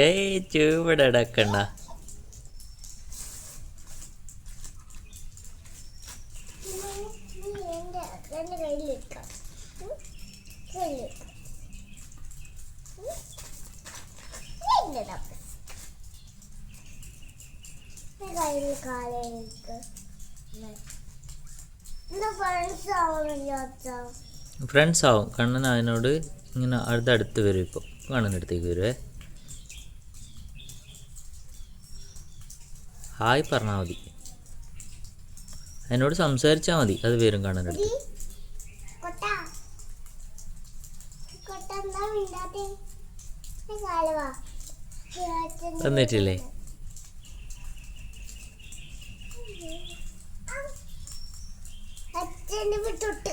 ഏയ് ചൂവിടെ അടക്കണ്ട. ഫ്രണ്ട്സ് ആവും. കണ്ണൻ അതിനോട് ഇങ്ങനെ അടുത്ത് വരും. ഇപ്പോൾ കണ്ണൻ്റെ അടുത്തേക്ക് വരുവേ. ഹായ് പറഞ്ഞാൽ മതി, അതിനോട് സംസാരിച്ചാൽ മതി, അത് വരും കണ്ണൻ്റെ അടുത്ത്. തന്നിട്ടില്ലേ? അച്ഛനെ വിട്ടോട്ട്